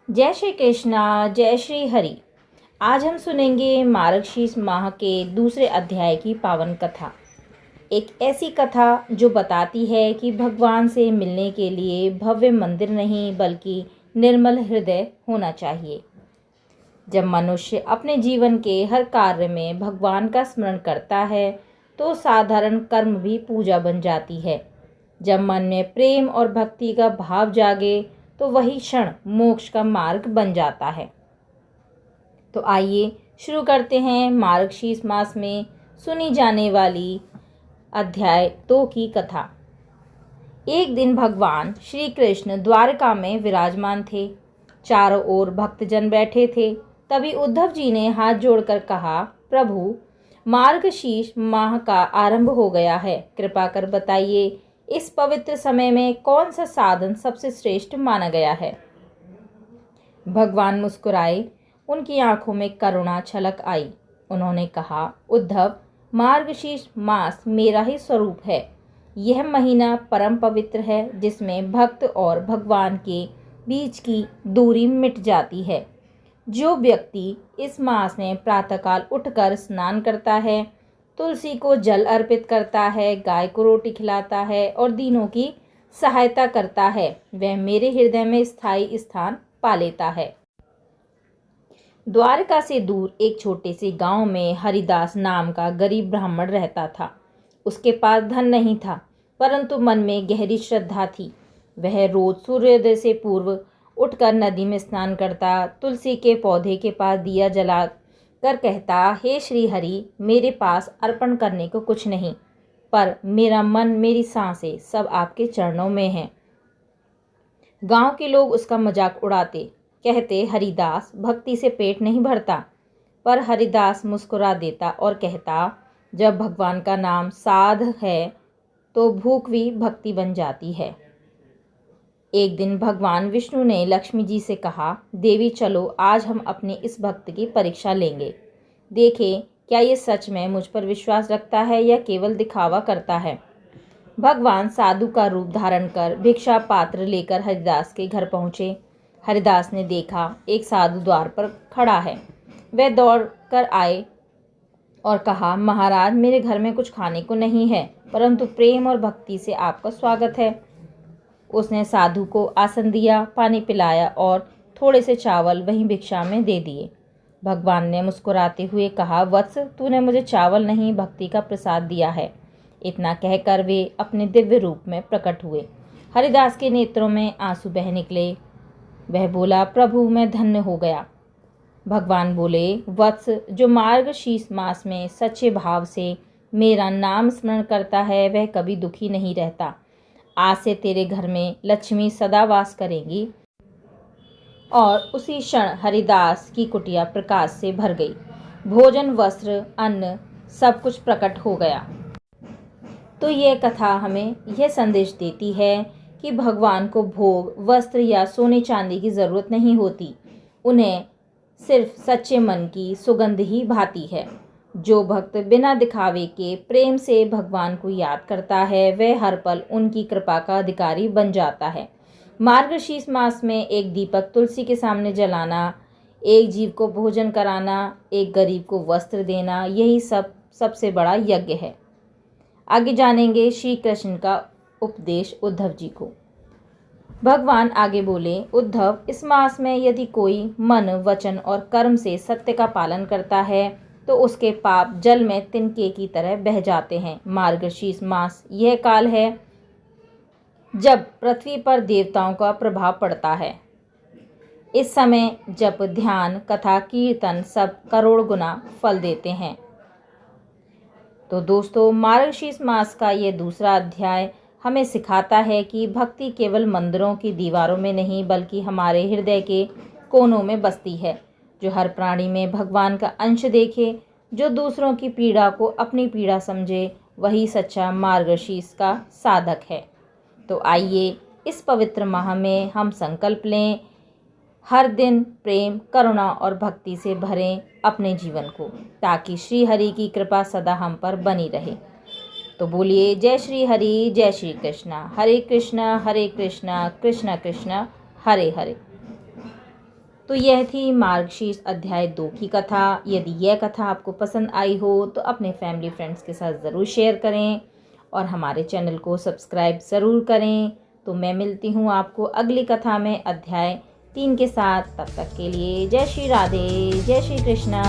जय श्री कृष्णा, जय श्री हरि। आज हम सुनेंगे मार्गशीर्ष माह के दूसरे अध्याय की पावन कथा। एक ऐसी कथा जो बताती है कि भगवान से मिलने के लिए भव्य मंदिर नहीं बल्कि निर्मल हृदय होना चाहिए। जब मनुष्य अपने जीवन के हर कार्य में भगवान का स्मरण करता है तो साधारण कर्म भी पूजा बन जाती है। जब मन में प्रेम और भक्ति का भाव जागे तो वही क्षण मोक्ष का मार्ग बन जाता है। तो आइए शुरू करते हैं मार्गशीर्ष मास में सुनी जाने वाली अध्याय 2 की कथा। एक दिन भगवान श्री कृष्ण द्वारका में विराजमान थे। चारों ओर भक्तजन बैठे थे। तभी उद्धव जी ने हाथ जोड़कर कहा, प्रभु, मार्गशीर्ष माह का आरंभ हो गया है। कृपा कर बताइए, इस पवित्र समय में कौन सा साधन सबसे श्रेष्ठ माना गया है। भगवान मुस्कुराए। उनकी आंखों में करुणा छलक आई। उन्होंने कहा, उद्धव, मार्गशीर्ष मास मेरा ही स्वरूप है। यह महीना परम पवित्र है, जिसमें भक्त और भगवान के बीच की दूरी मिट जाती है। जो व्यक्ति इस मास में प्रातःकाल उठकर स्नान करता है, तुलसी को जल अर्पित करता है, गाय को रोटी खिलाता है और दीनों की सहायता करता है, वह मेरे हृदय में स्थायी स्थान पा लेता है। द्वारका से दूर एक छोटे से गांव में हरिदास नाम का गरीब ब्राह्मण रहता था। उसके पास धन नहीं था, परंतु मन में गहरी श्रद्धा थी। वह रोज सूर्योदय से पूर्व उठकर नदी में स्नान करता, तुलसी के पौधे के पास दिया जला कर कहता, हे श्री हरि, मेरे पास अर्पण करने को कुछ नहीं, पर मेरा मन, मेरी सांसें सब आपके चरणों में हैं। गांव के लोग उसका मजाक उड़ाते, कहते, हरिदास, भक्ति से पेट नहीं भरता। पर हरिदास मुस्कुरा देता और कहता, जब भगवान का नाम साध है तो भूख भी भक्ति बन जाती है। एक दिन भगवान विष्णु ने लक्ष्मी जी से कहा, देवी, चलो आज हम अपने इस भक्त की परीक्षा लेंगे। देखें क्या ये सच में मुझ पर विश्वास रखता है या केवल दिखावा करता है। भगवान साधु का रूप धारण कर भिक्षा पात्र लेकर हरिदास के घर पहुँचे। हरिदास ने देखा एक साधु द्वार पर खड़ा है। वह दौड़ कर आए और कहा, महाराज, मेरे घर में कुछ खाने को नहीं है, परंतु प्रेम और भक्ति से आपका स्वागत है। उसने साधु को आसन दिया, पानी पिलाया और थोड़े से चावल वहीं भिक्षा में दे दिए। भगवान ने मुस्कुराते हुए कहा, वत्स, तूने मुझे चावल नहीं भक्ति का प्रसाद दिया है। इतना कहकर वे अपने दिव्य रूप में प्रकट हुए। हरिदास के नेत्रों में आंसू बह निकले। वह बोला, प्रभु, मैं धन्य हो गया। भगवान बोले, वत्स, जो मार्गशीर्ष मास में सच्चे भाव से मेरा नाम स्मरण करता है वह कभी दुखी नहीं रहता। आज से तेरे घर में लक्ष्मी सदा वास करेंगी। और उसी क्षण हरिदास की कुटिया प्रकाश से भर गई। भोजन, वस्त्र, अन्न सब कुछ प्रकट हो गया। तो यह कथा हमें यह संदेश देती है कि भगवान को भोग, वस्त्र या सोने चांदी की जरूरत नहीं होती। उन्हें सिर्फ सच्चे मन की सुगंध ही भाती है। जो भक्त बिना दिखावे के प्रेम से भगवान को याद करता है वह हर पल उनकी कृपा का अधिकारी बन जाता है। मार्गशीर्ष मास में एक दीपक तुलसी के सामने जलाना, एक जीव को भोजन कराना, एक गरीब को वस्त्र देना, यही सबसे बड़ा यज्ञ है। आगे जानेंगे श्री कृष्ण का उपदेश उद्धव जी को। भगवान आगे बोले, उद्धव, इस मास में यदि कोई मन, वचन और कर्म से सत्य का पालन करता है तो उसके पाप जल में तिनके की तरह बह जाते हैं। मार्गशीर्ष मास यह काल है जब पृथ्वी पर देवताओं का प्रभाव पड़ता है। इस समय जप, ध्यान, कथा, कीर्तन सब करोड़ गुना फल देते हैं। तो दोस्तों, मार्गशीर्ष मास का ये दूसरा अध्याय हमें सिखाता है कि भक्ति केवल मंदिरों की दीवारों में नहीं बल्कि हमारे हृदय के कोनों में बसती है। जो हर प्राणी में भगवान का अंश देखे, जो दूसरों की पीड़ा को अपनी पीड़ा समझे, वही सच्चा मार्गशीर्ष का साधक है। तो आइए इस पवित्र माह में हम संकल्प लें, हर दिन प्रेम, करुणा और भक्ति से भरें अपने जीवन को, ताकि श्री हरि की कृपा सदा हम पर बनी रहे। तो बोलिए, जय श्री हरि, जय श्री कृष्णा, हरे कृष्णा कृष्णा कृष्णा हरे हरे। तो यह थी मार्गशीर्ष अध्याय 2 की कथा। यदि यह कथा आपको पसंद आई हो तो अपने फैमिली फ्रेंड्स के साथ ज़रूर शेयर करें और हमारे चैनल को सब्सक्राइब ज़रूर करें। तो मैं मिलती हूँ आपको अगली कथा में अध्याय 3 के साथ। तब तक के लिए जय श्री राधे, जय श्री कृष्णा।